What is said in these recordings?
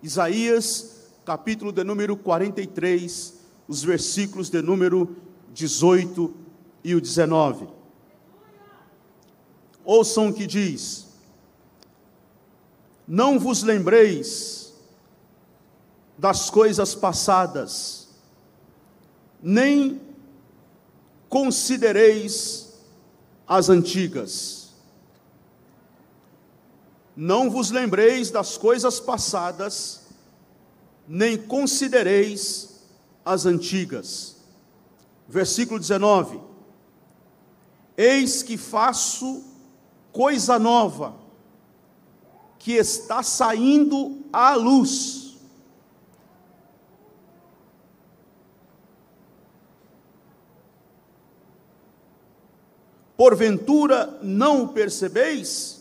Isaías, capítulo de número 43, os versículos de número 18 e o 19. Ouçam o que diz: não vos lembreis das coisas passadas, nem considereis as antigas. Não vos lembreis das coisas passadas, nem considereis as antigas. Versículo 19: eis que faço coisa nova, que está saindo à luz. Porventura não o percebeis?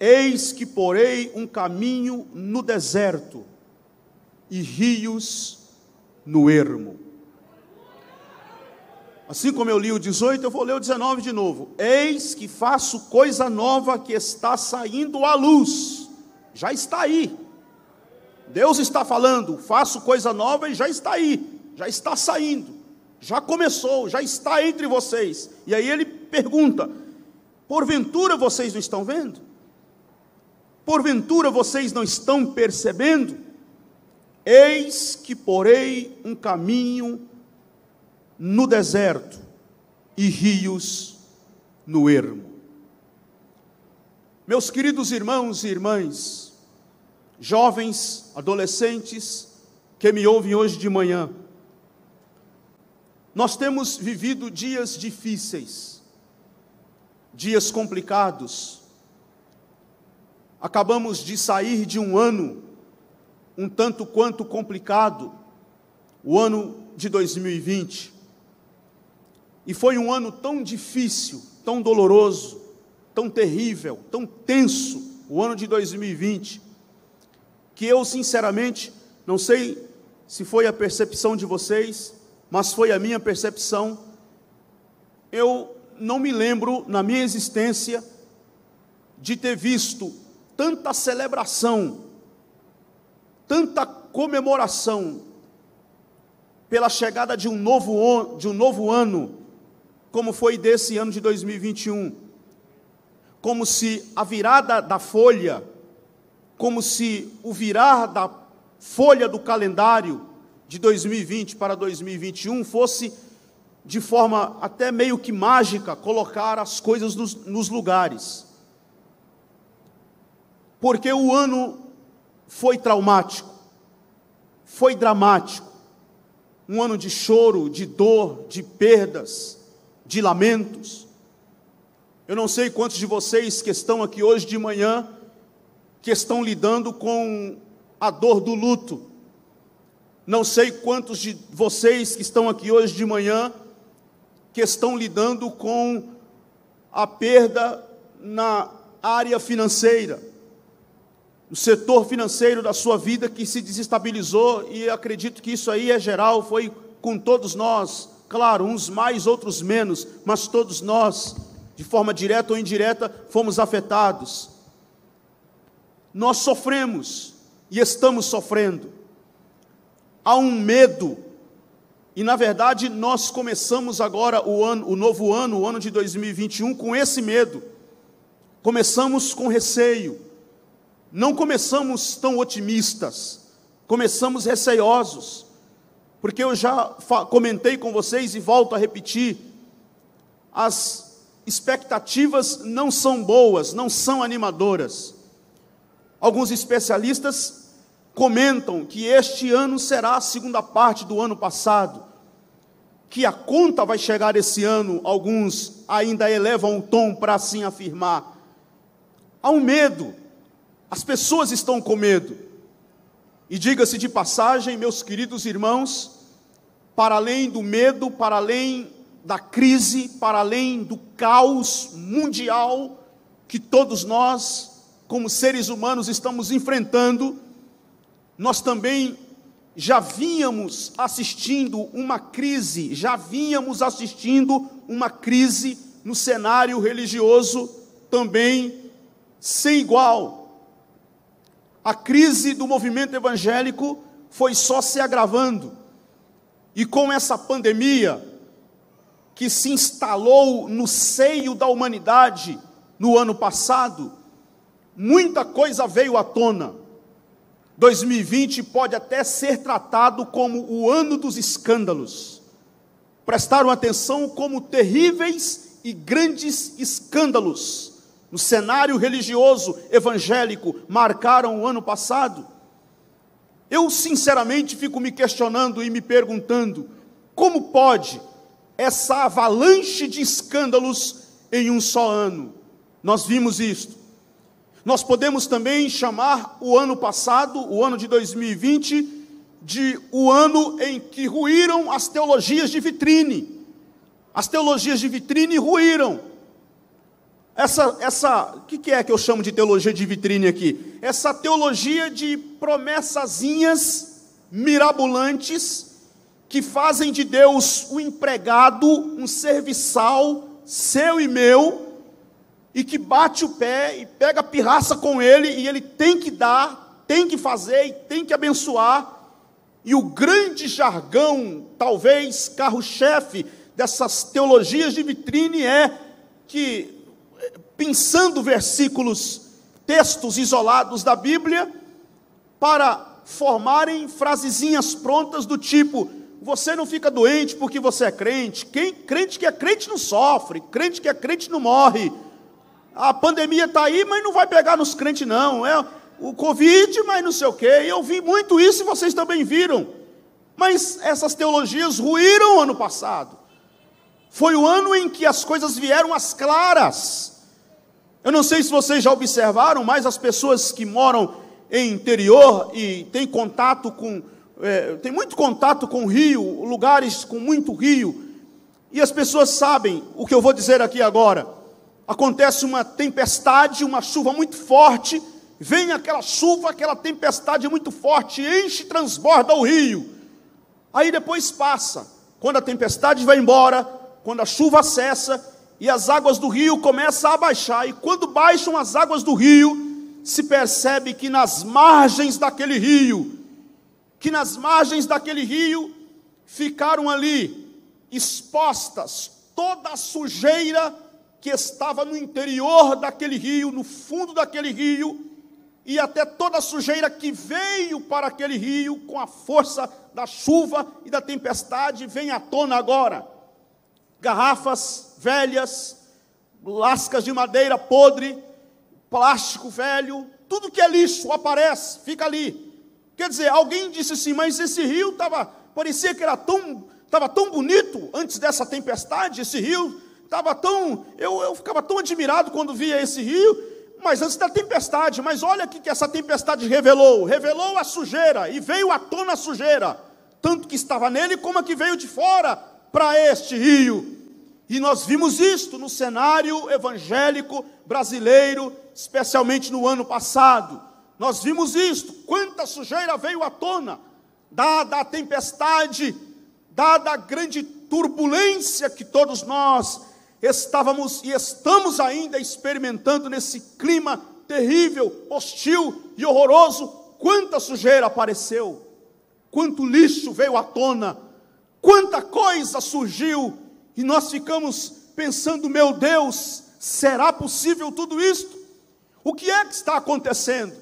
Eis que porei um caminho no deserto e rios no ermo. Assim como eu li o 18, eu vou ler o 19 de novo. Eis que faço coisa nova, que está saindo à luz. Já está aí. Deus está falando, faço coisa nova e já está aí. Já está saindo. Já começou, já está entre vocês. E aí ele pergunta: porventura vocês não estão vendo? Porventura vocês não estão percebendo? Eis que porei um caminho no deserto e rios no ermo. Meus queridos irmãos e irmãs, jovens, adolescentes, que me ouvem hoje de manhã, nós temos vivido dias difíceis, dias complicados. Acabamos de sair de um ano um tanto quanto complicado, o ano de 2020. E foi um ano tão difícil, tão doloroso, tão terrível, tão tenso, o ano de 2020, que eu sinceramente não sei se foi a percepção de vocês, mas foi a minha percepção. Eu não me lembro na minha existência de ter visto tanta celebração, tanta comemoração pela chegada de um novo ano, como foi desse ano de 2021. Como se a virada da folha, como se o virar da folha do calendário de 2020 para 2021 fosse, de forma até meio que mágica, colocar as coisas nos lugares. Porque o ano foi traumático, foi dramático, um ano de choro, de dor, de perdas, de lamentos. Eu não sei quantos de vocês que estão aqui hoje de manhã, que estão lidando com a dor do luto. Não sei quantos de vocês que estão aqui hoje de manhã, que estão lidando com a perda na área financeira, o setor financeiro da sua vida que se desestabilizou, e acredito que isso aí é geral, foi com todos nós, claro, uns mais, outros menos, mas todos nós, de forma direta ou indireta, fomos afetados. Nós sofremos, e estamos sofrendo. Há um medo, e na verdade nós começamos agora o novo ano, o ano de 2021, com esse medo. Começamos com receio. Não começamos tão otimistas, começamos receiosos, porque eu já comentei com vocês e volto a repetir, as expectativas não são boas, não são animadoras. Alguns especialistas comentam que este ano será a segunda parte do ano passado, que a conta vai chegar esse ano, alguns ainda elevam o tom para assim afirmar. Há um medo. As pessoas estão com medo. E diga-se de passagem, meus queridos irmãos, para além do medo, para além da crise, para além do caos mundial que todos nós, como seres humanos, estamos enfrentando, nós também já vínhamos assistindo uma crise no cenário religioso também sem igual. a crise do movimento evangélico foi só se agravando. E com essa pandemia que se instalou no seio da humanidade no ano passado, muita coisa veio à tona. 2020 pode até ser tratado como o ano dos escândalos. Prestaram atenção como terríveis e grandes escândalos no cenário religioso evangélico marcaram o ano passado. Eu sinceramente fico me questionando e me perguntando, como pode essa avalanche de escândalos em um só ano? Nós vimos isto. Nós podemos também chamar o ano passado, o ano de 2020, de o ano em que ruíram as teologias de vitrine. As teologias de vitrine ruíram. O que é que eu chamo de teologia de vitrine aqui? Essa teologia de promessazinhas mirabolantes que fazem de Deus um empregado, um serviçal, seu e meu, e que bate o pé e pega a pirraça com ele, e ele tem que dar, tem que fazer e tem que abençoar. E o grande jargão, talvez carro-chefe dessas teologias de vitrine é que, pensando versículos, textos isolados da Bíblia, para formarem frasezinhas prontas do tipo: você não fica doente porque você é crente, crente que é crente não sofre, crente que é crente não morre, a pandemia está aí, mas não vai pegar nos crentes não, é o Covid, mas não sei o quê. Eu vi muito isso e vocês também viram, mas essas teologias ruíram ano passado. Foi o ano em que as coisas vieram às claras. Eu não sei se vocês já observaram, mas as pessoas que moram em interior e têm contato com, tem muito contato com rio, lugares com muito rio, e as pessoas sabem o que eu vou dizer aqui agora. Acontece uma tempestade, uma chuva muito forte, vem aquela chuva, aquela tempestade muito forte, enche e transborda o rio. Aí depois passa, quando a tempestade vai embora, quando a chuva cessa, e as águas do rio começam a baixar, e quando baixam as águas do rio, se percebe que nas margens daquele rio, ficaram ali expostas toda a sujeira que estava no interior daquele rio, no fundo daquele rio, e até toda a sujeira que veio para aquele rio com a força da chuva e da tempestade vem à tona agora. Garrafas velhas, lascas de madeira podre, plástico velho, tudo que é lixo aparece, fica ali. Quer dizer, alguém disse assim: mas esse rio parecia que estava tão bonito antes dessa tempestade, esse rio estava tão, eu ficava tão admirado quando via esse rio, mas antes da tempestade. Mas olha o que essa tempestade revelou a sujeira, e veio à tona a sujeira, tanto que estava nele como a que veio de fora para este rio. E nós vimos isto no cenário evangélico brasileiro, especialmente no ano passado. Nós vimos isto, quanta sujeira veio à tona, dada a tempestade, dada a grande turbulência que todos nós estávamos e estamos ainda experimentando nesse clima terrível, hostil e horroroso. Quanta sujeira apareceu, quanto lixo veio à tona, quanta coisa surgiu, e nós ficamos pensando: meu Deus, será possível tudo isto? O que é que está acontecendo?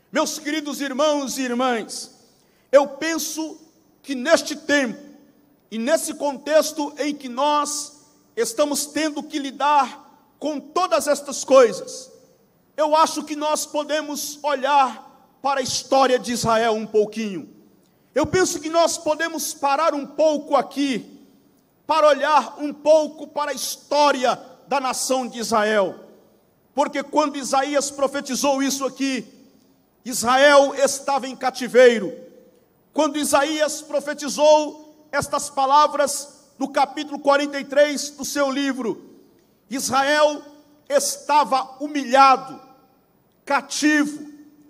Meus queridos irmãos e irmãs, eu penso que neste tempo, e nesse contexto em que nós estamos tendo que lidar com todas estas coisas, eu acho que nós podemos olhar para a história de Israel um pouquinho. Eu penso que nós podemos parar um pouco aqui, para olhar um pouco para a história da nação de Israel. Porque quando Isaías profetizou isso aqui, Israel estava em cativeiro. Quando Isaías profetizou estas palavras no capítulo 43 do seu livro, Israel estava humilhado, cativo,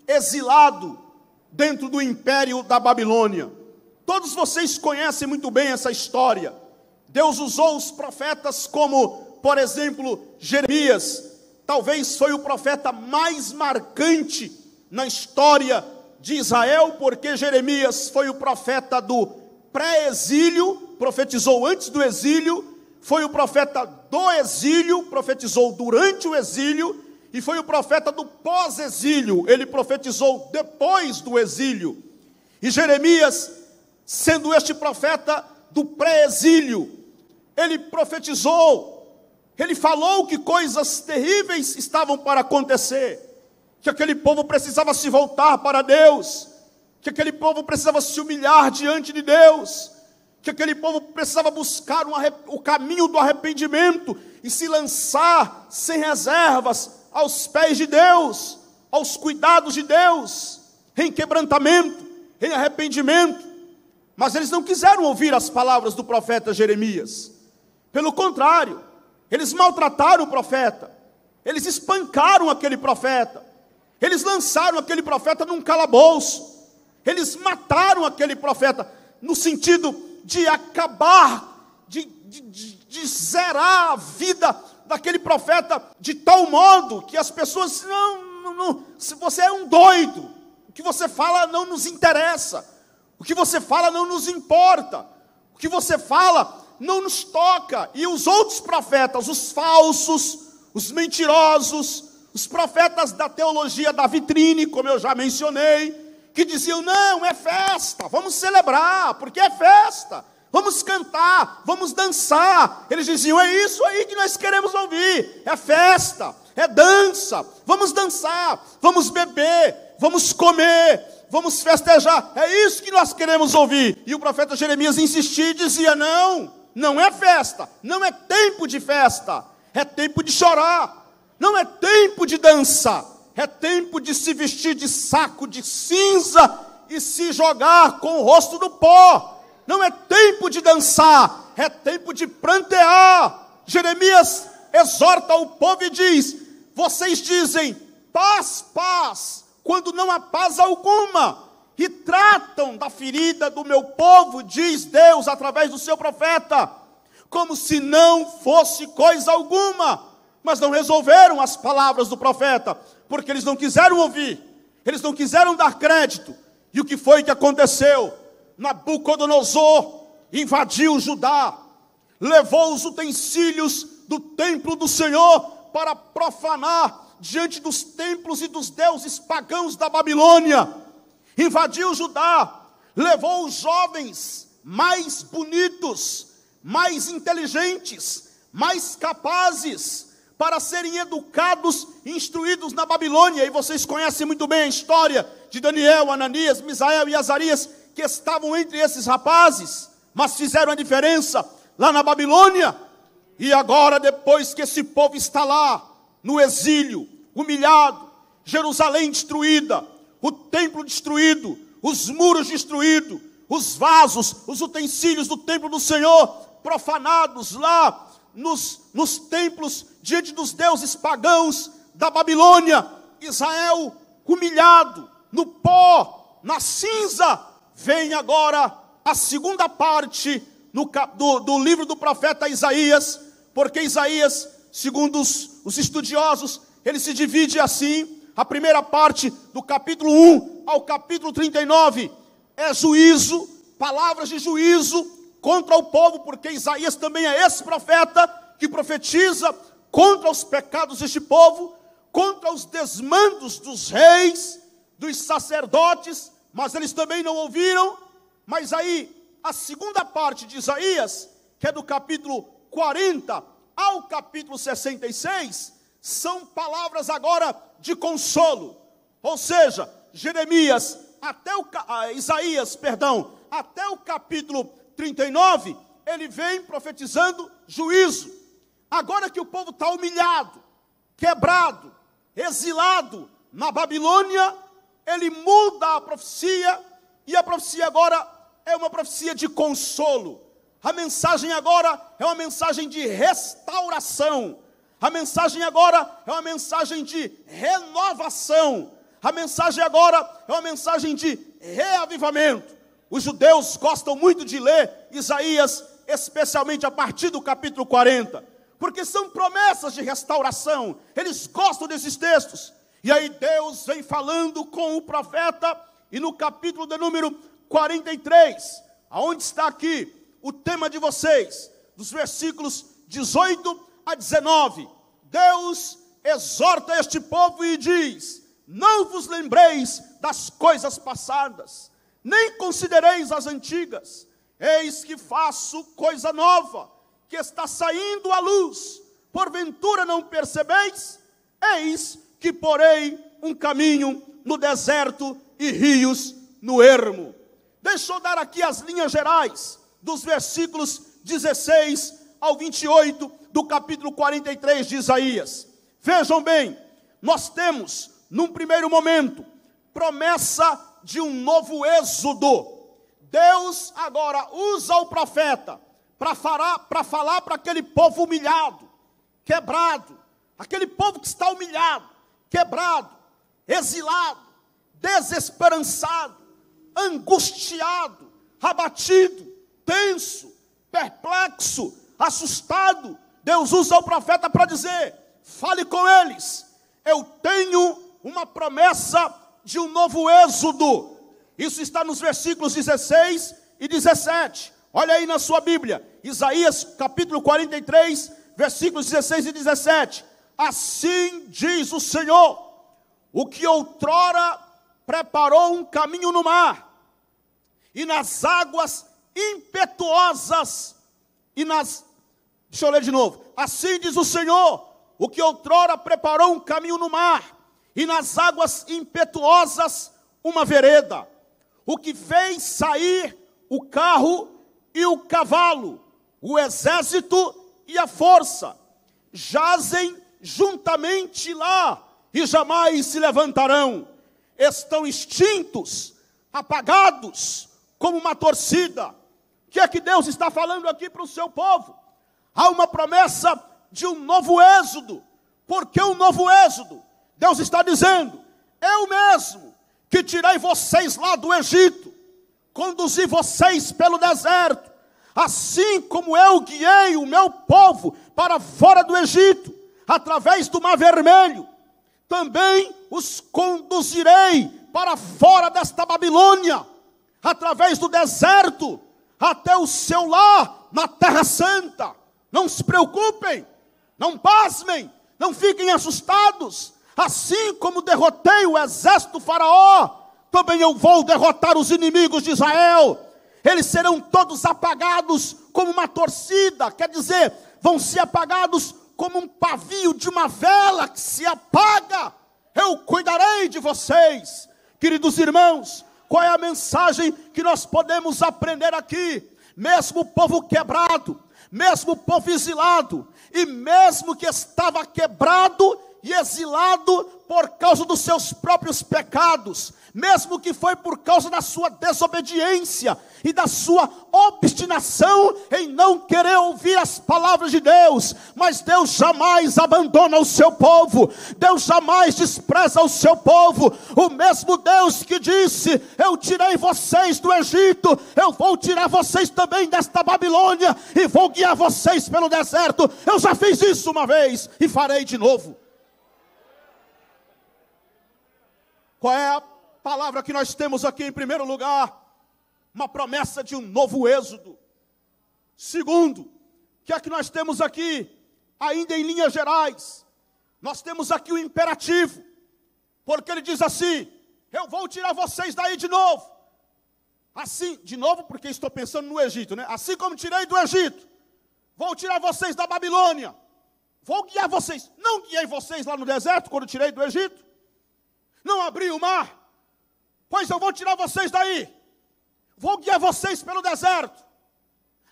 exilado dentro do império da Babilônia. Todos vocês conhecem muito bem essa história. Deus usou os profetas como, por exemplo, Jeremias. Talvez foi o profeta mais marcante na história de Israel, porque Jeremias foi o profeta do pré-exílio, profetizou antes do exílio, foi o profeta do exílio, profetizou durante o exílio, e foi o profeta do pós-exílio, ele profetizou depois do exílio. E Jeremias, sendo este profeta do pré-exílio, ele profetizou, ele falou que coisas terríveis estavam para acontecer, que aquele povo precisava se voltar para Deus, que aquele povo precisava se humilhar diante de Deus, que aquele povo precisava buscar o caminho do arrependimento e se lançar sem reservas aos pés de Deus, aos cuidados de Deus, em quebrantamento, em arrependimento. Mas eles não quiseram ouvir as palavras do profeta Jeremias. Pelo contrário, eles maltrataram o profeta, eles espancaram aquele profeta, eles lançaram aquele profeta num calabouço, eles mataram aquele profeta, no sentido de acabar, de zerar a vida daquele profeta, de tal modo que as pessoas, não, se você é um doido, o que você fala não nos interessa, o que você fala não nos importa, o que você fala não nos toca. E os outros profetas, os falsos, os mentirosos, os profetas da teologia da vitrine, como eu já mencionei, que diziam, não, é festa, vamos celebrar, porque é festa, vamos cantar, vamos dançar. Eles diziam, é isso aí que nós queremos ouvir, é festa, é dança, vamos dançar, vamos beber, vamos comer, vamos festejar, é isso que nós queremos ouvir. E o profeta Jeremias insistia e dizia, não é festa, não é tempo de festa, é tempo de chorar, não é tempo de dança, é tempo de se vestir de saco de cinza e se jogar com o rosto no pó. Não é tempo de dançar, é tempo de prantear. Jeremias exorta o povo e diz, vocês dizem, paz, paz, quando não há paz alguma, e tratam da ferida do meu povo, diz Deus através do seu profeta, como se não fosse coisa alguma. Mas não resolveram as palavras do profeta, porque eles não quiseram ouvir, eles não quiseram dar crédito. E o que foi que aconteceu? Nabucodonosor invadiu Judá, levou os utensílios do templo do Senhor para profanar diante dos templos e dos deuses pagãos da Babilônia. Invadiu Judá, levou os jovens mais bonitos, mais inteligentes, mais capazes, para serem educados e instruídos na Babilônia. E vocês conhecem muito bem a história de Daniel, Ananias, Misael e Azarias, que estavam entre esses rapazes, mas fizeram a diferença lá na Babilônia. E agora, depois que esse povo está lá, no exílio, humilhado, Jerusalém destruída, o templo destruído, os muros destruídos, os vasos, os utensílios do templo do Senhor profanados lá nos templos, diante dos deuses pagãos da Babilônia, Israel humilhado, no pó, na cinza. Vem agora a segunda parte do livro do profeta Isaías, porque Isaías, segundo os estudiosos, ele se divide assim. A primeira parte, do capítulo 1 ao capítulo 39, é juízo, palavras de juízo contra o povo, porque Isaías também é esse profeta que profetiza contra os pecados deste povo, contra os desmandos dos reis, dos sacerdotes, mas eles também não ouviram. Mas aí, a segunda parte de Isaías, que é do capítulo 40 ao capítulo 66, são palavras agora de consolo. Ou seja, Isaías, até o capítulo 39, ele vem profetizando juízo. Agora que o povo está humilhado, quebrado, exilado na Babilônia, ele muda a profecia, e a profecia agora é uma profecia de consolo. A mensagem agora é uma mensagem de restauração. A mensagem agora é uma mensagem de renovação. A mensagem agora é uma mensagem de reavivamento. Os judeus gostam muito de ler Isaías, especialmente a partir do capítulo 40, porque são promessas de restauração. Eles gostam desses textos. E aí Deus vem falando com o profeta, e no capítulo de número 43, aonde está aqui o tema de vocês, dos versículos 18 a 19, Deus exorta este povo e diz: não vos lembreis das coisas passadas, nem considereis as antigas. Eis que faço coisa nova, que está saindo à luz. Porventura não percebeis? Eis que porei um caminho no deserto e rios no ermo. Deixa eu dar aqui as linhas gerais dos versículos 16 ao 28 do capítulo 43 de Isaías. Vejam bem, nós temos, num primeiro momento, promessa de um novo êxodo. Deus agora usa o profeta para falar para aquele povo humilhado, quebrado, aquele povo que está humilhado, quebrado, exilado, desesperançado, angustiado, abatido, tenso, perplexo, assustado. Deus usa o profeta para dizer: fale com eles, eu tenho uma promessa de um novo êxodo. Isso está nos versículos 16 e 17. Olha aí na sua Bíblia, Isaías capítulo 43, versículos 16 e 17. Assim diz o Senhor, o que outrora preparou um caminho no mar, e nas águas impetuosas, deixa eu ler de novo. Assim diz o Senhor, o que outrora preparou um caminho no mar, e nas águas impetuosas uma vereda. O que fez sair o carro e o cavalo, o exército e a força, jazem juntamente lá e jamais se levantarão. Estão extintos, apagados, como uma torcida. O que é que Deus está falando aqui para o seu povo? Há uma promessa de um novo êxodo. Por que um novo êxodo? Deus está dizendo: eu mesmo que tirei vocês lá do Egito, conduzi vocês pelo deserto, assim como eu guiei o meu povo para fora do Egito, através do Mar Vermelho, também os conduzirei para fora desta Babilônia, através do deserto, até o seu lar na Terra Santa. Não se preocupem, não pasmem, não fiquem assustados. Assim como derrotei o exército do faraó, também eu vou derrotar os inimigos de Israel. Eles serão todos apagados como uma torcida, quer dizer, vão ser apagados como um pavio de uma vela que se apaga. Eu cuidarei de vocês. Queridos irmãos, qual é a mensagem que nós podemos aprender aqui? Mesmo o povo quebrado, mesmo o povo exilado, e mesmo que estava quebrado e exilado por causa dos seus próprios pecados, mesmo que foi por causa da sua desobediência e da sua obstinação em não querer ouvir as palavras de Deus, mas Deus jamais abandona o seu povo, Deus jamais despreza o seu povo. O mesmo Deus que disse: eu tirei vocês do Egito, eu vou tirar vocês também desta Babilônia, e vou guiar vocês pelo deserto. Eu já fiz isso uma vez, e farei de novo. Qual é a palavra que nós temos aqui em primeiro lugar? Uma promessa de um novo êxodo. Segundo, o que é que nós temos aqui? Ainda em linhas gerais, nós temos aqui o imperativo, porque ele diz assim: eu vou tirar vocês daí de novo. Assim, de novo, porque estou pensando no Egito, né? Assim como tirei do Egito, vou tirar vocês da Babilônia, vou guiar vocês. Não guiei vocês lá no deserto quando tirei do Egito? Não abri o mar? Pois eu vou tirar vocês daí, vou guiar vocês pelo deserto.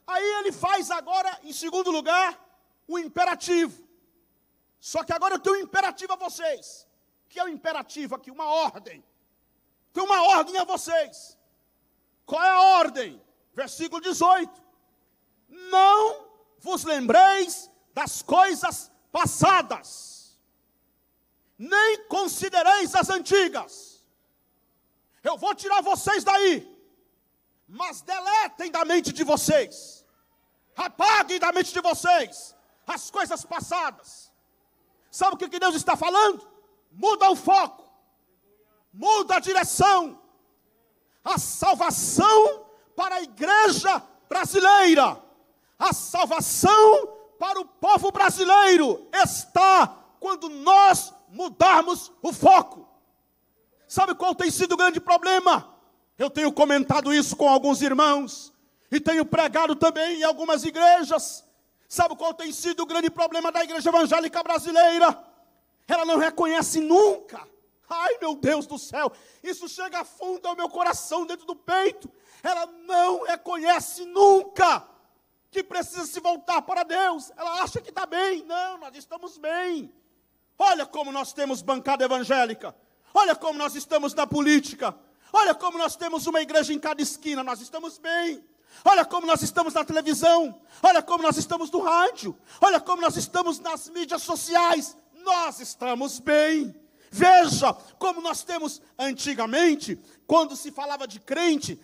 Aí ele faz agora, em segundo lugar, o imperativo. Só que agora eu tenho um imperativo a vocês. O que é o imperativo aqui? Uma ordem. Tem uma ordem a vocês. Qual é a ordem? Versículo 18. Não vos lembreis das coisas passadas, nem considereis as antigas. Eu vou tirar vocês daí, mas deletem da mente de vocês, apaguem da mente de vocês as coisas passadas. Sabe o que Deus está falando? muda o foco, muda a direção. A salvação para a igreja brasileira, a salvação para o povo brasileiro está quando nós mudarmos o foco. Sabe qual tem sido o grande problema? Eu tenho comentado isso com alguns irmãos e tenho pregado também em algumas igrejas. Sabe qual tem sido o grande problema da igreja evangélica brasileira? Ela não reconhece nunca. Ai, meu Deus do céu, isso chega a fundo ao meu coração, dentro do peito. Ela não reconhece nunca que precisa se voltar para Deus. Ela acha que está bem. Não, nós estamos bem. Olha como nós temos bancada evangélica. Olha como nós estamos na política. Olha como nós temos uma igreja em cada esquina. Nós estamos bem. Olha como nós estamos na televisão. Olha como nós estamos no rádio. Olha como nós estamos nas mídias sociais. Nós estamos bem. Veja como nós temos antigamente, quando se falava de crente,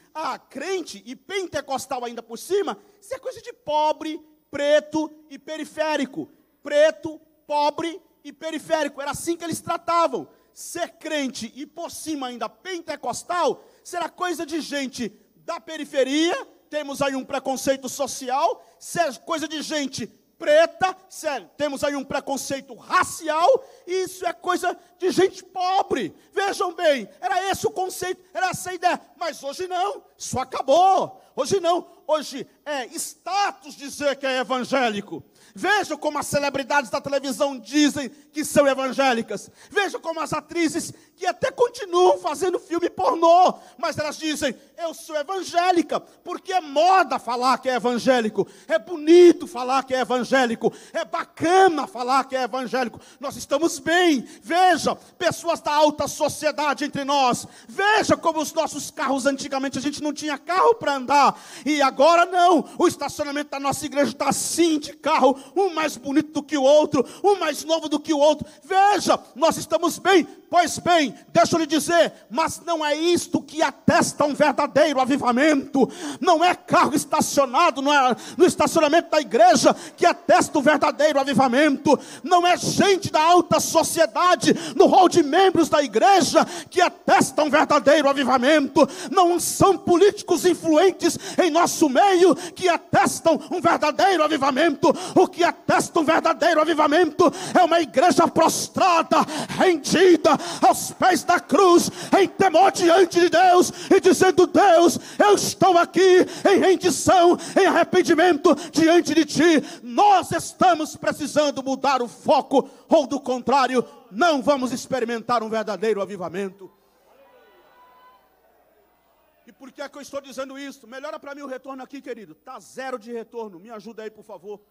crente e pentecostal ainda por cima, isso é coisa de pobre, preto e periférico. Preto, pobre e periférico, era assim que eles tratavam. Ser crente e por cima ainda pentecostal, será coisa de gente da periferia, temos aí um preconceito social, ser coisa de gente preta, sério, temos aí um preconceito racial, e isso é coisa de gente pobre. Vejam bem, era esse o conceito, era essa a ideia, mas hoje não, isso acabou. Hoje não, hoje é status dizer que é evangélico. Veja como as celebridades da televisão dizem que são evangélicas. Veja como as atrizes que até continuam fazendo filme pornô, mas elas dizem, eu sou evangélica, porque é moda falar que é evangélico, é bonito falar que é evangélico, é bacana falar que é evangélico. Nós estamos bem. Veja, pessoas da alta sociedade entre nós. Veja como os nossos carros, antigamente a gente não tinha carro para andar, e agora não, o estacionamento da nossa igreja está assim de carro, um mais bonito do que o outro, um mais novo do que o outro. Veja, nós estamos bem. Pois bem, deixa eu lhe dizer, mas não é isto que atesta um verdadeiro avivamento. Não é carro estacionado no estacionamento da igreja que atesta o verdadeiro avivamento. Não é gente da alta sociedade no hall de membros da igreja que atesta um verdadeiro avivamento. Não são políticos influentes em nosso meio que atestam um verdadeiro avivamento. O que atesta um verdadeiro avivamento é uma igreja prostrada, rendida aos pés da cruz, em temor diante de Deus, e dizendo, Deus, eu estou aqui em rendição, em arrependimento diante de Ti. Nós estamos precisando mudar o foco, ou do contrário, não vamos experimentar um verdadeiro avivamento. E por que é que eu estou dizendo isso? Melhora para mim o retorno aqui, querido. Está 0 de retorno, me ajuda aí, por favor.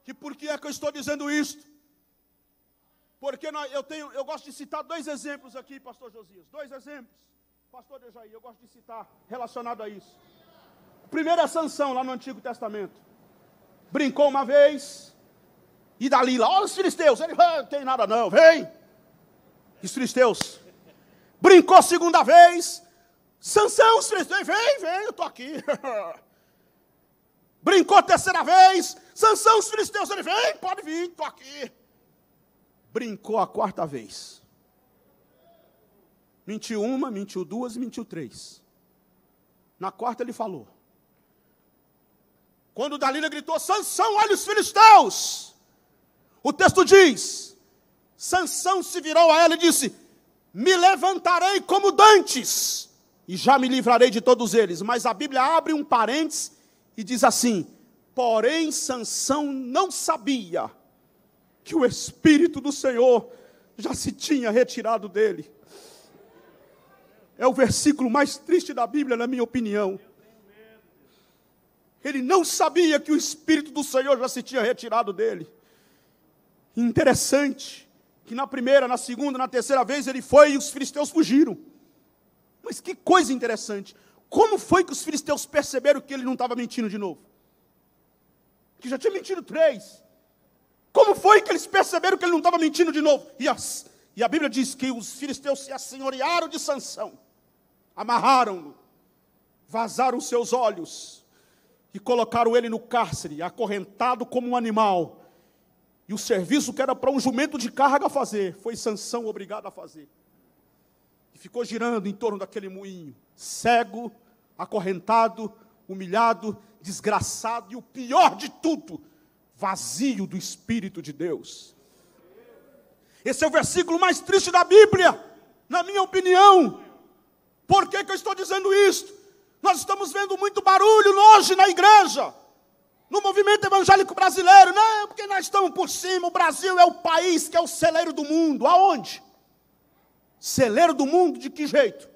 E por que é que eu estou dizendo isso? Porque eu gosto de citar 2 exemplos aqui, pastor Josias. 2 exemplos, pastor Dejaí, eu gosto de citar relacionado a isso. O primeiro é Sansão, lá no Antigo Testamento. Brincou uma vez, e Dalila, olha os filisteus, ele não tem nada não, vem. Os filisteus. Brincou segunda vez, Sansão, os filisteus, vem, eu estou aqui. Brincou terceira vez, Sansão, os filisteus, ele vem, pode vir, estou aqui. Brincou a 4ª vez. Mentiu 1, mentiu 2 e mentiu 3. Na 4ª ele falou. Quando Dalila gritou, Sansão, olha os filisteus. O texto diz, Sansão se virou a ela e disse, me levantarei como dantes, e já me livrarei de todos eles. Mas a Bíblia abre um parênteses e diz assim, porém Sansão não sabia que o Espírito do Senhor já se tinha retirado dele. É o versículo mais triste da Bíblia, na minha opinião. Ele não sabia que o Espírito do Senhor já se tinha retirado dele. Interessante, que na primeira, na segunda, na terceira vez ele foi e os filisteus fugiram. Mas que coisa interessante. Como foi que os filisteus perceberam que ele não estava mentindo de novo? Que já tinha mentido 3. Como foi que eles perceberam que ele não estava mentindo de novo? E a Bíblia diz que os filisteus se assenhorearam de Sansão, amarraram-no, vazaram seus olhos e colocaram ele no cárcere, acorrentado como um animal. E o serviço que era para um jumento de carga fazer, foi Sansão obrigado a fazer. E ficou girando em torno daquele moinho, cego, acorrentado, humilhado, desgraçado, e o pior de tudo, vazio do Espírito de Deus. Esse é o versículo mais triste da Bíblia, na minha opinião. Por que eu estou dizendo isso? Nós estamos vendo muito barulho hoje na igreja, no movimento evangélico brasileiro. Não, porque nós estamos por cima, o Brasil é o país que é o celeiro do mundo. Aonde? Celeiro do mundo de que jeito?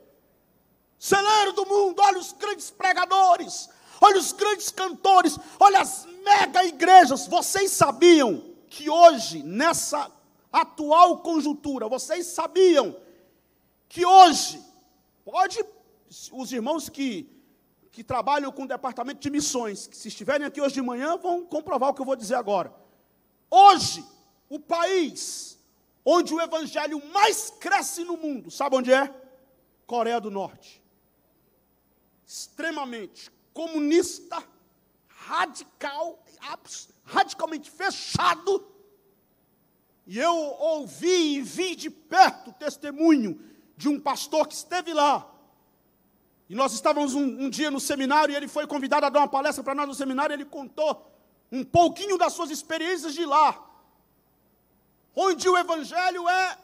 Celeiro do mundo, olha os grandes pregadores, olha os grandes cantores, olha as mega igrejas. Vocês sabiam que hoje, nessa atual conjuntura, vocês sabiam que hoje, os irmãos que trabalham com o departamento de missões, que se estiverem aqui hoje de manhã, vão comprovar o que eu vou dizer agora. Hoje, o país onde o evangelho mais cresce no mundo, sabe onde é? Coreia do Norte. Extremamente comunista, radicalmente fechado. E eu ouvi e vi de perto o testemunho de um pastor que esteve lá. E nós estávamos um dia no seminário, e ele foi convidado a dar uma palestra para nós no seminário, e ele contou um pouquinho das suas experiências de lá, onde o evangelho é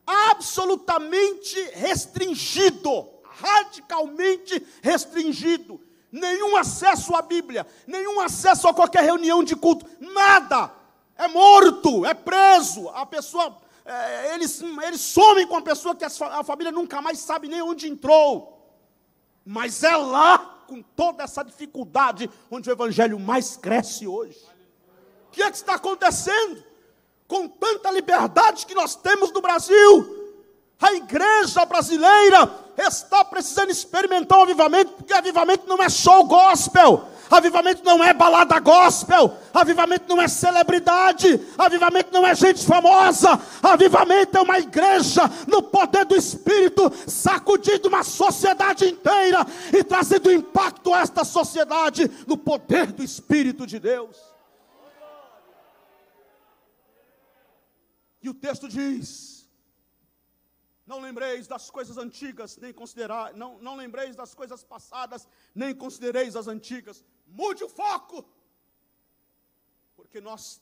absolutamente restringido, radicalmente restringido. Nenhum acesso à Bíblia, nenhum acesso a qualquer reunião de culto, nada. É morto, é preso, a pessoa, eles somem com a pessoa que a família nunca mais sabe nem onde entrou. Mas é lá, com toda essa dificuldade, onde o evangelho mais cresce hoje. O que é que está acontecendo? Com tanta liberdade que nós temos no Brasil, a igreja brasileira está precisando experimentar um avivamento, porque avivamento não é show gospel, avivamento não é balada gospel, avivamento não é celebridade, avivamento não é gente famosa, avivamento é uma igreja no poder do Espírito, sacudindo uma sociedade inteira e trazendo impacto a esta sociedade no poder do Espírito de Deus. E o texto diz: não lembreis das coisas antigas, nem considerar, não lembreis das coisas passadas, nem considereis as antigas. Mude o foco, porque nós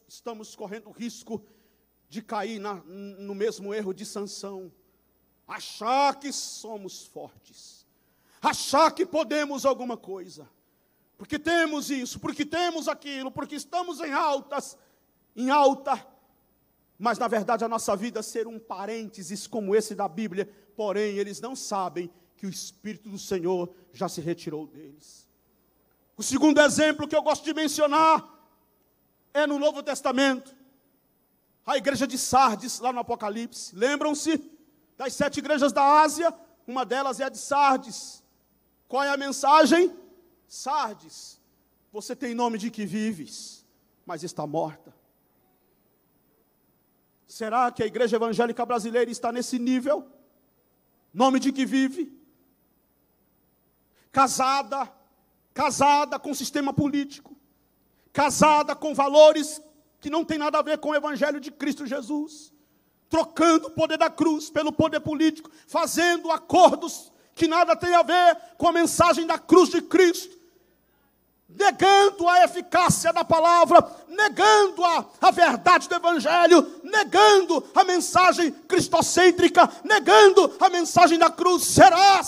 estamos correndo o risco de cair no mesmo erro de Sansão. Achar que somos fortes, achar que podemos alguma coisa, porque temos isso, porque temos aquilo, porque estamos em alta, mas na verdade a nossa vida ser um parênteses como esse da Bíblia, porém eles não sabem que o Espírito do Senhor já se retirou deles. O segundo exemplo que eu gosto de mencionar é no Novo Testamento, a igreja de Sardes, lá no Apocalipse. Lembram-se das 7 igrejas da Ásia? Uma delas é a de Sardes. Qual é a mensagem? Sardes, você tem nome de que vives, mas está morta. Será que a igreja evangélica brasileira está nesse nível? Nome de que vive? Casada com sistema político, casada com valores que não tem nada a ver com o evangelho de Cristo Jesus, trocando o poder da cruz pelo poder político, fazendo acordos que nada tem a ver com a mensagem da cruz de Cristo, negando a eficácia da palavra, negando a verdade do evangelho, negando a mensagem cristocêntrica, negando a mensagem da cruz. Será?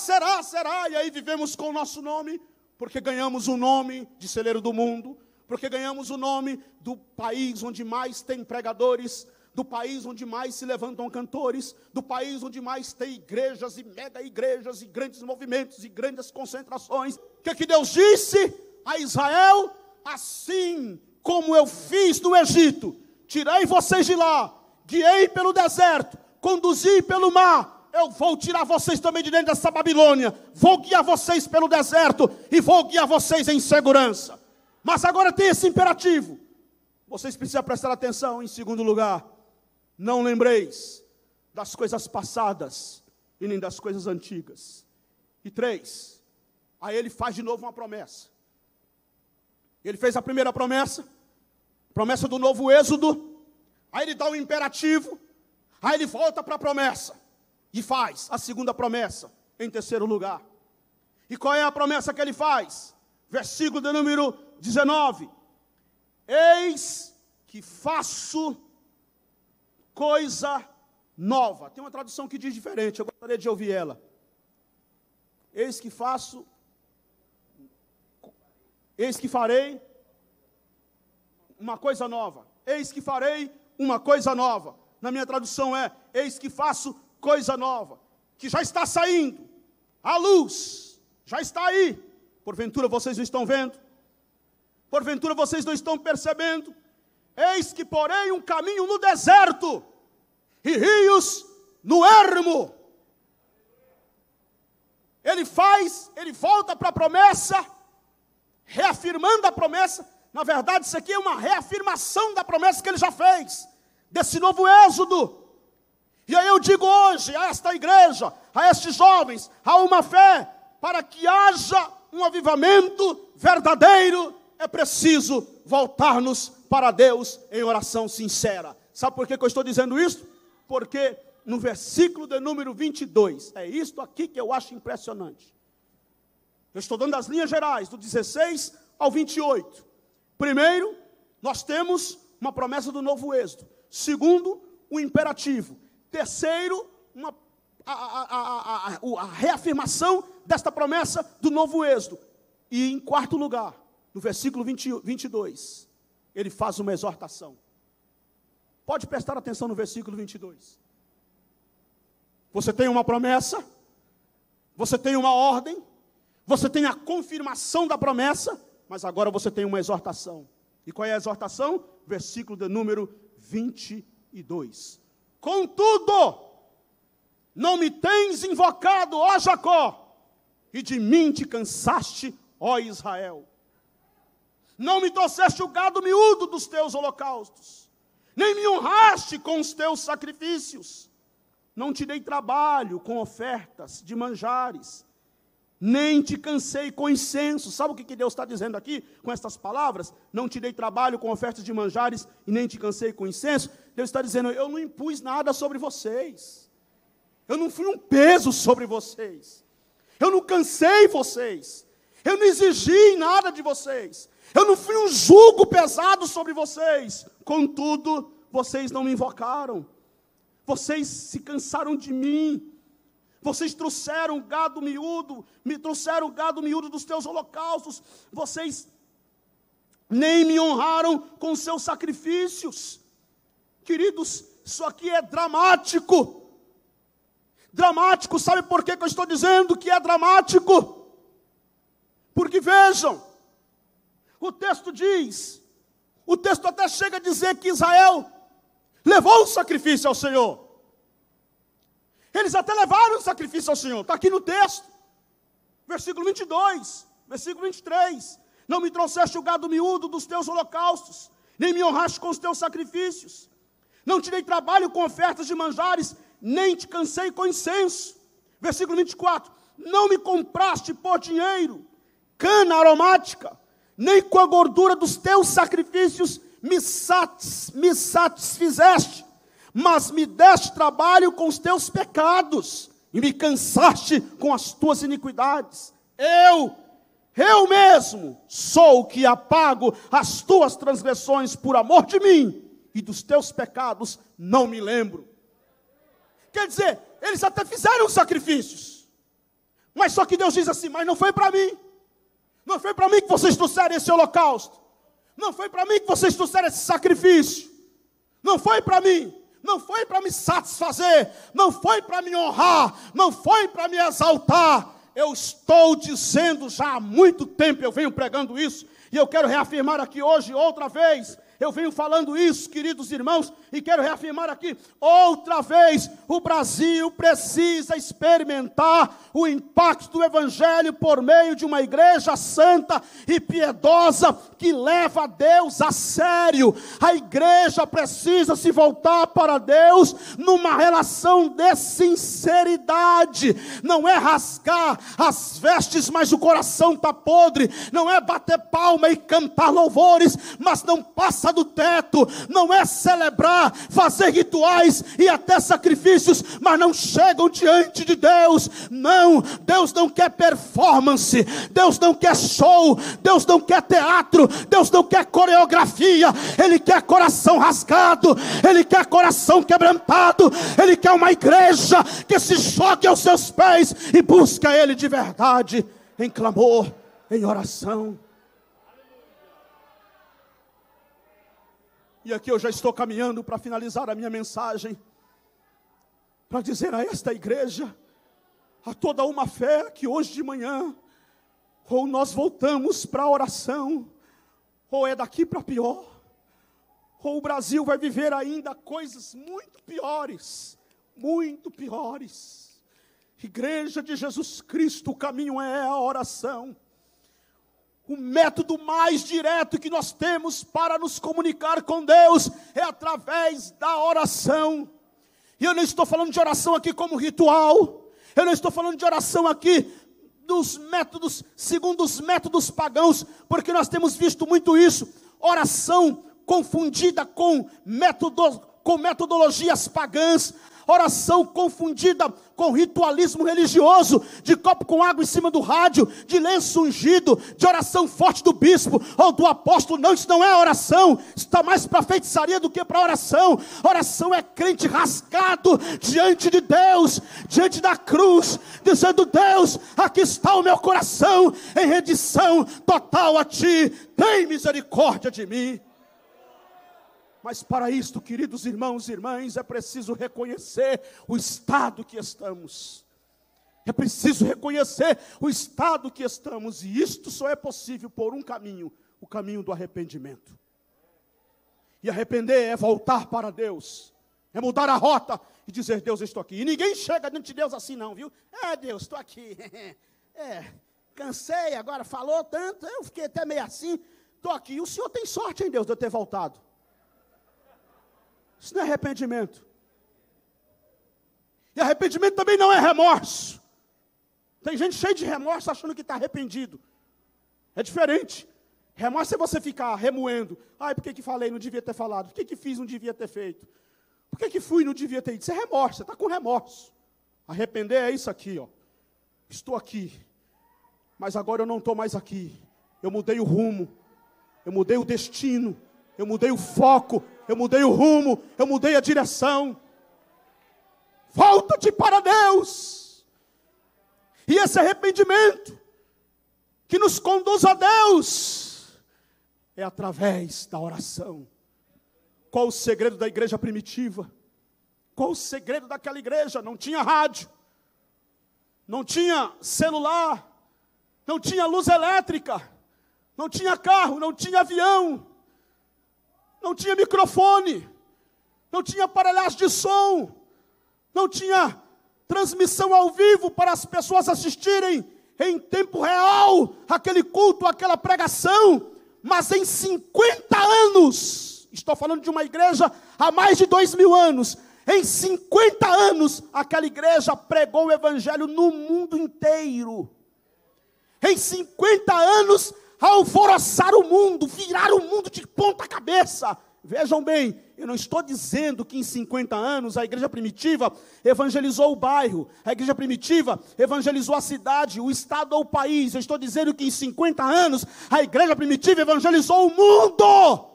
E aí vivemos com o nosso nome, porque ganhamos o nome de celeiro do mundo, porque ganhamos o nome do país onde mais tem pregadores, do país onde mais se levantam cantores, do país onde mais tem igrejas e mega igrejas e grandes movimentos e grandes concentrações. O que Deus disse a Israel? Assim como eu fiz no Egito, tirei vocês de lá, guiei pelo deserto, conduzi pelo mar, eu vou tirar vocês também de dentro dessa Babilônia, vou guiar vocês pelo deserto e vou guiar vocês em segurança. Mas agora tem esse imperativo, vocês precisam prestar atenção. Em segundo lugar, não lembreis das coisas passadas e nem das coisas antigas. E 3, aí ele faz de novo uma promessa. Ele fez a primeira promessa, Promessa do novo êxodo. Aí ele dá um imperativo. Aí ele volta para a promessa. E faz a segunda promessa, em terceiro lugar. E qual é a promessa que ele faz? Versículo de número 19. Eis que faço coisa nova. Tem uma tradução que diz diferente, eu gostaria de ouvir ela. Eis que farei uma coisa nova. Eis que farei uma coisa nova. Na minha tradução é, eis que faço coisa nova. Que já está saindo. A luz já está aí. Porventura vocês não estão vendo? Porventura vocês não estão percebendo? Eis que porei um caminho no deserto e rios no ermo. Ele volta para a promessa, reafirmando a promessa. Na verdade, isso aqui é uma reafirmação da promessa que ele já fez, desse novo êxodo. E aí eu digo hoje a esta igreja, a estes jovens, a uma fé, para que haja um avivamento verdadeiro, é preciso voltar-nos para Deus em oração sincera. Sabe por que eu estou dizendo isso? Porque no versículo de número 22, é isto aqui que eu acho impressionante. Eu estou dando as linhas gerais, do 16 ao 28. Primeiro, nós temos uma promessa do novo êxodo. Segundo, o imperativo. Terceiro, a reafirmação desta promessa do novo êxodo. E em quarto lugar, no versículo 22, ele faz uma exortação. Pode prestar atenção no versículo 22. Você tem uma promessa, você tem uma ordem, você tem a confirmação da promessa, mas agora você tem uma exortação. E qual é a exortação? Versículo de número 22. Contudo, não me tens invocado, ó Jacó, e de mim te cansaste, ó Israel. Não me trouxeste o gado miúdo dos teus holocaustos, nem me honraste com os teus sacrifícios. Não te dei trabalho com ofertas de manjares, nem te cansei com incenso. Sabe o que Deus está dizendo aqui com estas palavras? Não te dei trabalho com ofertas de manjares e nem te cansei com incenso. Deus está dizendo, eu não impus nada sobre vocês. Eu não fui um peso sobre vocês. Eu não cansei vocês. Eu não exigi nada de vocês. Eu não fui um jugo pesado sobre vocês. Contudo, vocês não me invocaram. Vocês se cansaram de mim. Vocês trouxeram gado miúdo, me trouxeram gado miúdo dos teus holocaustos. Vocês nem me honraram com seus sacrifícios. Queridos, isso aqui é dramático. Dramático, sabe por que eu estou dizendo que é dramático? Porque vejam, o texto até chega a dizer que Israel levou o sacrifício ao Senhor. Eles até levaram o sacrifício ao Senhor. Está aqui no texto. Versículo 22. Versículo 23. Não me trouxeste o gado miúdo dos teus holocaustos, nem me honraste com os teus sacrifícios. Não te dei trabalho com ofertas de manjares, nem te cansei com incenso. Versículo 24. Não me compraste por dinheiro cana aromática, nem com a gordura dos teus sacrifícios me satisfizeste, mas me deste trabalho com os teus pecados, e me cansaste com as tuas iniquidades. Eu mesmo sou o que apago as tuas transgressões por amor de mim, e dos teus pecados não me lembro. Quer dizer, eles até fizeram sacrifícios, mas só que Deus diz assim, mas não foi para mim. Não foi para mim que vocês trouxeram esse holocausto. Não foi para mim que vocês trouxeram esse sacrifício. Não foi para mim. Não foi para me satisfazer. Não foi para me honrar. Não foi para me exaltar. Eu estou dizendo já há muito tempo, eu venho pregando isso. E eu quero reafirmar aqui hoje outra vez. Eu venho falando isso, queridos irmãos, e quero reafirmar aqui, outra vez, o Brasil precisa experimentar o impacto do Evangelho por meio de uma igreja santa e piedosa, que leva a Deus a sério. A igreja precisa se voltar para Deus numa relação de sinceridade. Não é rasgar as vestes, mas o coração está podre. Não é bater palma e cantar louvores, mas não passa do teto não é celebrar, fazer rituais e até sacrifícios, mas não chegam diante de Deus. Não, Deus não quer performance, Deus não quer show, Deus não quer teatro, Deus não quer coreografia. Ele quer coração rasgado, Ele quer coração quebrantado, Ele quer uma igreja que se jogue aos seus pés e busca Ele de verdade, em clamor, em oração. E aqui eu já estou caminhando para finalizar a minha mensagem, para dizer a esta igreja, a toda uma fé, que hoje de manhã, ou nós voltamos para a oração, ou é daqui para pior, ou o Brasil vai viver ainda coisas muito piores, muito piores. Igreja de Jesus Cristo, o caminho é a oração. O método mais direto que nós temos para nos comunicar com Deus é através da oração. E eu não estou falando de oração aqui como ritual. Eu não estou falando de oração aqui dos métodos, segundo os métodos pagãos, porque nós temos visto muito isso. Oração confundida com metodologias pagãs. Oração confundida com ritualismo religioso, de copo com água em cima do rádio, de lenço ungido, de oração forte do bispo ou do apóstolo. Não, isso não é oração, isso está mais para feitiçaria do que para oração. Oração é crente rasgado diante de Deus, diante da cruz, dizendo: Deus, aqui está o meu coração em rendição total a Ti, tem misericórdia de mim. Mas para isto, queridos irmãos e irmãs, é preciso reconhecer o estado que estamos. É preciso reconhecer o estado que estamos. E isto só é possível por um caminho, o caminho do arrependimento. E arrepender é voltar para Deus, é mudar a rota e dizer: Deus, eu estou aqui. E ninguém chega diante de Deus assim não, viu? Deus, estou aqui. Cansei, agora falou tanto, eu fiquei até meio assim, estou aqui. O Senhor tem sorte, hein, Deus, de eu ter voltado. Isso não é arrependimento. E arrependimento também não é remorso. Tem gente cheia de remorso achando que está arrependido. É diferente. Remorso é você ficar remoendo. Por que falei, não devia ter falado? Por que fiz, não devia ter feito? Por que fui, não devia ter ido? Isso é remorso, você está com remorso. Arrepender é isso aqui, ó. Estou aqui, mas agora eu não estou mais aqui. Eu mudei o rumo, eu mudei o destino, eu mudei o foco, eu mudei o rumo, eu mudei a direção. Volta-te para Deus. E esse arrependimento que nos conduz a Deus é através da oração. Qual o segredo da igreja primitiva? Qual o segredo daquela igreja? Não tinha rádio, não tinha celular, não tinha luz elétrica, não tinha carro, não tinha avião, não tinha microfone, não tinha aparelhagem de som, não tinha transmissão ao vivo para as pessoas assistirem em tempo real aquele culto, aquela pregação. Mas em 50 anos, estou falando de uma igreja há mais de 2000 anos, em 50 anos, aquela igreja pregou o evangelho no mundo inteiro. Em 50 anos, alvoroçar o mundo, virar o mundo de ponta cabeça. Vejam bem, eu não estou dizendo que em 50 anos a igreja primitiva evangelizou o bairro, a igreja primitiva evangelizou a cidade, o estado ou o país. Eu estou dizendo que em 50 anos a igreja primitiva evangelizou o mundo.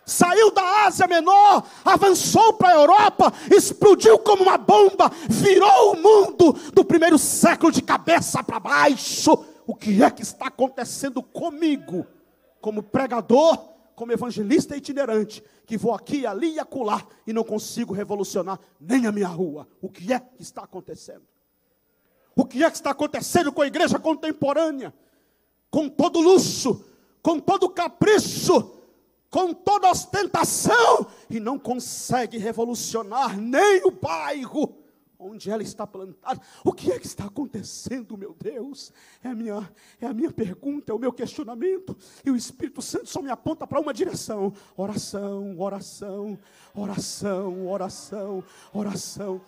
Saiu da Ásia Menor, avançou para a Europa, explodiu como uma bomba, virou o mundo do primeiro século de cabeça para baixo. O que é que está acontecendo comigo, como pregador, como evangelista itinerante, que vou aqui, ali e acolá, e não consigo revolucionar nem a minha rua? O que é que está acontecendo? O que é que está acontecendo com a igreja contemporânea? Com todo luxo, com todo capricho, com toda ostentação, e não consegue revolucionar nem o bairro onde ela está plantada. O que é que está acontecendo, meu Deus? É a minha pergunta, é o meu questionamento. E o Espírito Santo só me aponta para uma direção: oração, oração, oração, oração, oração,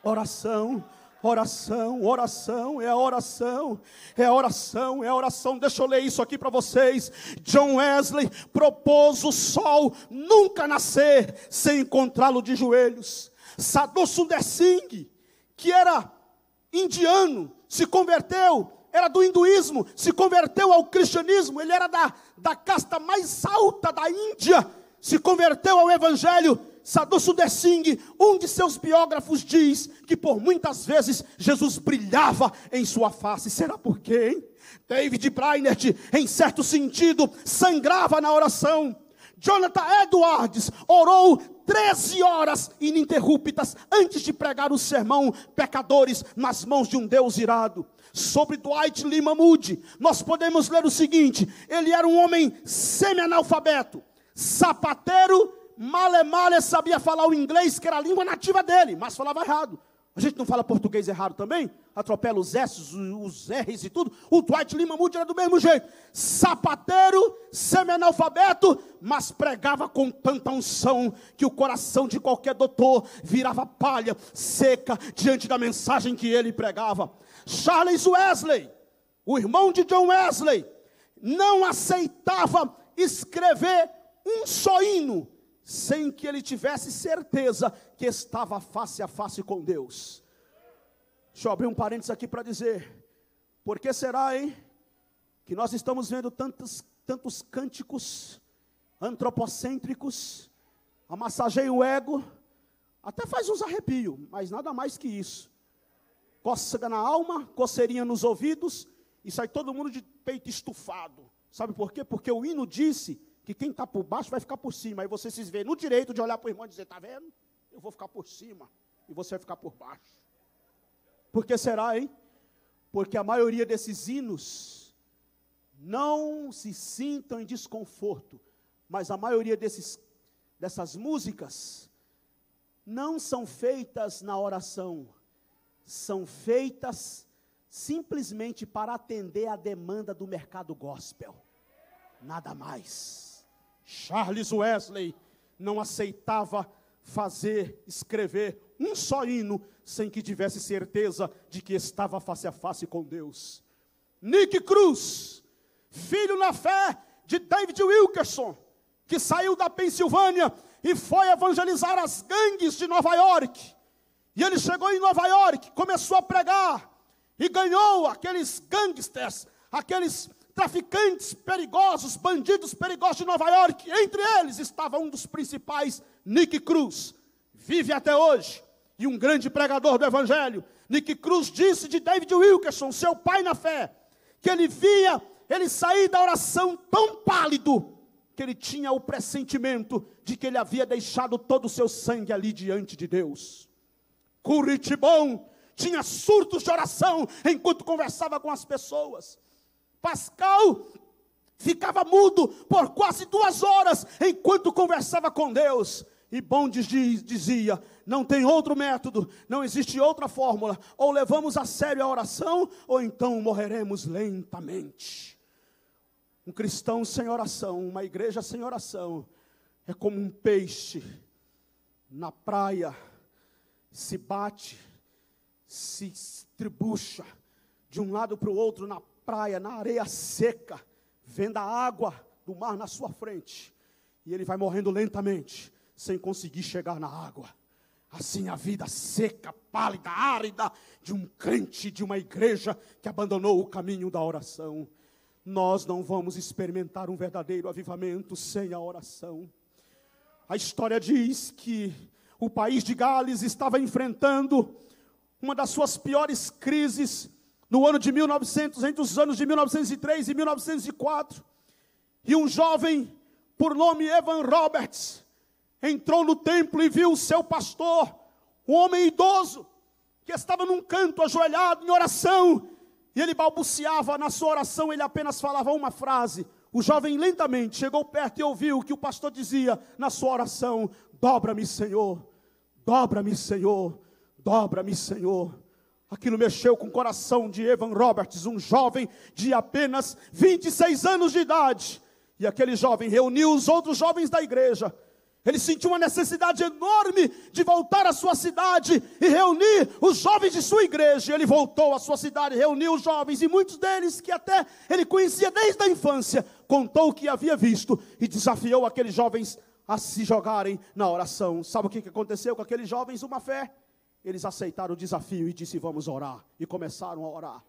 oração, Oração, oração, é a oração, é a oração, é a oração. Deixa eu ler isso aqui para vocês. John Wesley propôs o sol nunca nascer sem encontrá-lo de joelhos. Sadhu Sundar Singh, que era indiano, se converteu, era do hinduísmo, se converteu ao cristianismo. Ele era da casta mais alta da Índia, se converteu ao evangelho. Sadhu Sundar Singh, um de seus biógrafos, diz que por muitas vezes Jesus brilhava em sua face. Será por quê, hein? David Brainerd, em certo sentido, sangrava na oração. Jonathan Edwards orou 13 horas ininterruptas antes de pregar o sermão Pecadores nas mãos de um Deus irado. Sobre Dwight Lyman Moody, nós podemos ler o seguinte: ele era um homem semi-analfabeto, sapateiro, male sabia falar o inglês, que era a língua nativa dele, mas falava errado. A gente não fala português errado também? Atropela os S's, os R's e tudo. O Dwight Lyman Moody era do mesmo jeito. Sapateiro, semi-analfabeto, mas pregava com tanta unção que o coração de qualquer doutor virava palha seca diante da mensagem que ele pregava. Charles Wesley, o irmão de John Wesley, não aceitava escrever um só hino sem que ele tivesse certeza que estava face a face com Deus. Deixa eu abrir um parênteses aqui para dizer: por que será, hein, que nós estamos vendo tantos cânticos antropocêntricos, amassageia o ego, até faz uns arrepios, mas nada mais que isso. Cócega na alma, coceirinha nos ouvidos, e sai todo mundo de peito estufado. Sabe por quê? Porque o hino disse que quem está por baixo vai ficar por cima. Aí você se vê no direito de olhar para o irmão e dizer: está vendo? Eu vou ficar por cima e você vai ficar por baixo. Por que será, hein? Porque a maioria desses hinos não se sintam em desconforto, mas a maioria dessas músicas não são feitas na oração, são feitas simplesmente para atender a demanda do mercado gospel. Nada mais. Charles Wesley não aceitava escrever um só hino sem que tivesse certeza de que estava face a face com Deus. Nick Cruz, filho na fé de David Wilkerson, que saiu da Pensilvânia e foi evangelizar as gangues de Nova York. E ele chegou em Nova York, começou a pregar e ganhou aqueles gangsters, aqueles traficantes perigosos, bandidos perigosos de Nova York. Entre eles estava um dos principais, Nick Cruz. Vive até hoje e um grande pregador do evangelho. Nick Cruz disse de David Wilkerson, seu pai na fé, que ele via ele sair da oração tão pálido que ele tinha o pressentimento de que ele havia deixado todo o seu sangue ali diante de Deus. Curitibão tinha surtos de oração enquanto conversava com as pessoas. Pascal ficava mudo por quase 2 horas enquanto conversava com Deus. E Bondes dizia: não tem outro método, não existe outra fórmula. Ou levamos a sério a oração, ou então morreremos lentamente. Um cristão sem oração, uma igreja sem oração, é como um peixe na praia, se bate, se estribucha de um lado para o outro na praia, na areia seca, vendo a água do mar na sua frente, e ele vai morrendo lentamente, sem conseguir chegar na água. Assim a vida seca, pálida, árida, de um crente, de uma igreja que abandonou o caminho da oração. Nós não vamos experimentar um verdadeiro avivamento sem a oração. A história diz que o país de Gales estava enfrentando uma das suas piores crises no ano de 1900, entre os anos de 1903 e 1904. E um jovem por nome Evan Roberts entrou no templo e viu o seu pastor, um homem idoso, que estava num canto ajoelhado em oração, e ele balbuciava na sua oração, ele apenas falava uma frase. O jovem lentamente chegou perto e ouviu o que o pastor dizia na sua oração: dobra-me, Senhor, dobra-me, Senhor, dobra-me, Senhor. Aquilo mexeu com o coração de Evan Roberts, um jovem de apenas 26 anos de idade. E aquele jovem reuniu os outros jovens da igreja Ele sentiu uma necessidade enorme de voltar à sua cidade e reunir os jovens de sua igreja. Ele voltou à sua cidade, reuniu os jovens, e muitos deles que até ele conhecia desde a infância, contou o que havia visto e desafiou aqueles jovens a se jogarem na oração. Sabe o que aconteceu com aqueles jovens? Uma fé. Eles aceitaram o desafio e disse: vamos orar. E começaram a orar.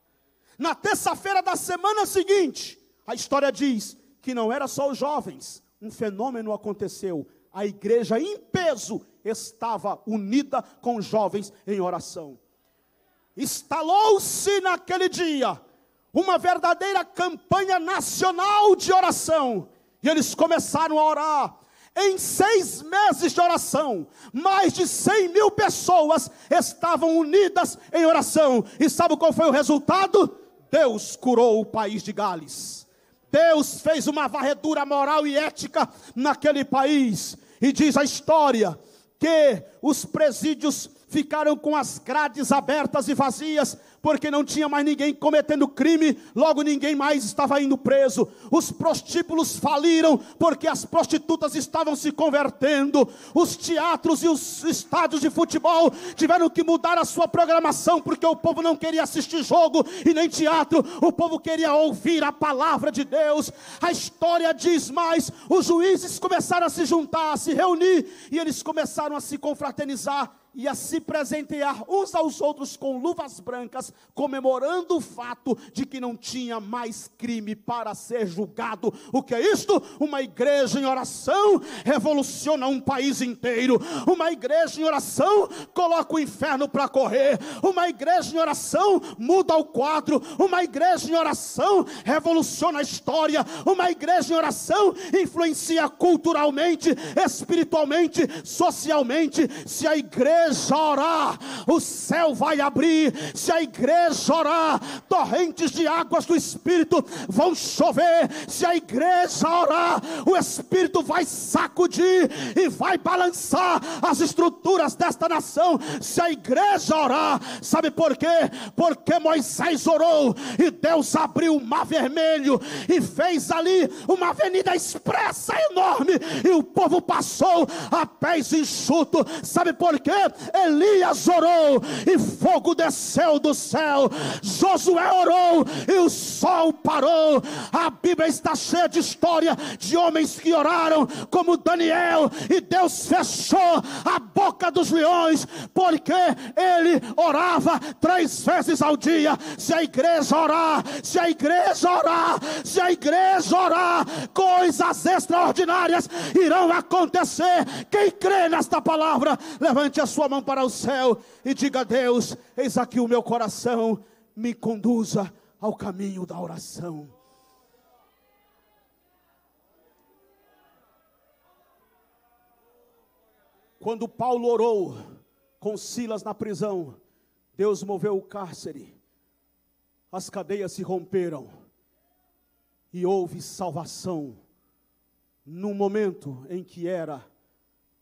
Na terça-feira da semana seguinte, a história diz que não era só os jovens. Um fenômeno aconteceu. A igreja em peso estava unida com os jovens em oração. Instalou-se naquele dia uma verdadeira campanha nacional de oração. E eles começaram a orar. Em 6 meses de oração, mais de 100.000 pessoas estavam unidas em oração. E sabe qual foi o resultado? Deus curou o país de Gales. Deus fez uma varredura moral e ética naquele país. E diz a história que os presídios ficaram com as grades abertas e vazias, porque não tinha mais ninguém cometendo crime, logo ninguém mais estava indo preso. Os prostíbulos faliram, porque as prostitutas estavam se convertendo. Os teatros e os estádios de futebol tiveram que mudar a sua programação, porque o povo não queria assistir jogo e nem teatro, o povo queria ouvir a palavra de Deus. A história diz mais: os juízes começaram a se juntar, a se reunir, e eles começaram a se confraternizar e a se presentear uns aos outros com luvas brancas, comemorando o fato de que não tinha mais crime para ser julgado. O que é isto? Uma igreja em oração revoluciona um país inteiro. Uma igreja em oração coloca o inferno para correr. Uma igreja em oração muda o quadro. Uma igreja em oração revoluciona a história. Uma igreja em oração influencia culturalmente, espiritualmente, socialmente. Se a igreja orar, o céu vai abrir. Se a igreja orar, torrentes de águas do Espírito vão chover. Se a igreja orar, o Espírito vai sacudir e vai balançar as estruturas desta nação. Se a igreja orar, sabe por quê? Porque Moisés orou e Deus abriu o mar vermelho e fez ali uma avenida expressa enorme, e o povo passou a pés enxutos. Sabe por quê? Elias orou e fogo desceu do céu. Josué orou e o sol parou. A Bíblia está cheia de história de homens que oraram, como Daniel, e Deus fechou a boca dos leões, porque ele orava 3 vezes ao dia. Se a igreja orar, se a igreja orar, se a igreja orar, coisas extraordinárias irão acontecer. Quem crê nesta palavra, levante a sua mão para o céu e diga: a Deus, eis aqui o meu coração, me conduza ao caminho da oração. Quando Paulo orou com Silas na prisão, Deus moveu o cárcere, as cadeias se romperam e houve salvação. No momento em que era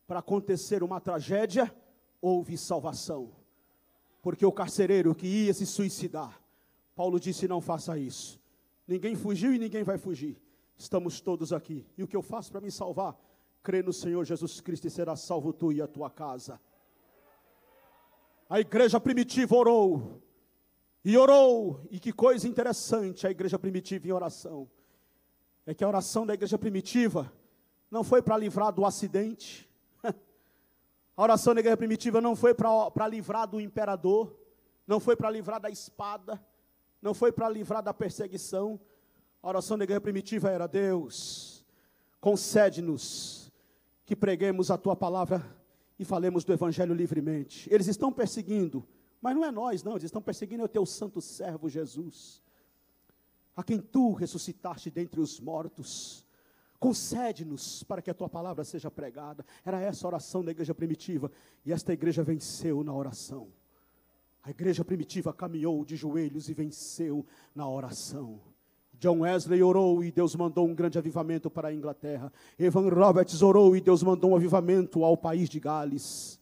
para acontecer uma tragédia, houve salvação, porque o carcereiro que ia se suicidar, Paulo disse: não faça isso. Ninguém fugiu e ninguém vai fugir, estamos todos aqui, e o que eu faço para me salvar? Crê no Senhor Jesus Cristo e será salvo tu e a tua casa. A igreja primitiva orou, e que coisa interessante, a igreja primitiva em oração, é que a oração da igreja primitiva não foi para livrar do acidente. A oração da igreja primitiva não foi para livrar do imperador, não foi para livrar da espada, não foi para livrar da perseguição. A oração da igreja primitiva era: Deus, concede-nos que preguemos a tua palavra e falemos do evangelho livremente. Eles estão perseguindo, mas não é nós não, eles estão perseguindo o teu santo servo Jesus, a quem tu ressuscitaste dentre os mortos. Concede-nos para que a tua palavra seja pregada. Era essa a oração da igreja primitiva, e esta igreja venceu na oração. A igreja primitiva caminhou de joelhos e venceu na oração. John Wesley orou e Deus mandou um grande avivamento para a Inglaterra. Evan Roberts orou e Deus mandou um avivamento ao país de Gales.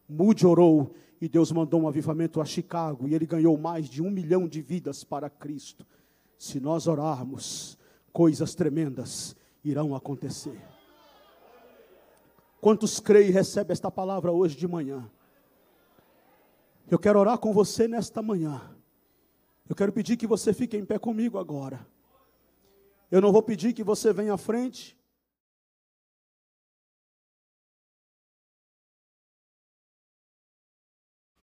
Moody orou e Deus mandou um avivamento a Chicago, e ele ganhou mais de 1 milhão de vidas para Cristo. Se nós orarmos, coisas tremendas irão acontecer. Quantos creem e recebem esta palavra hoje de manhã? Eu quero orar com você nesta manhã. Eu quero pedir que você fique em pé comigo agora. Eu não vou pedir que você venha à frente,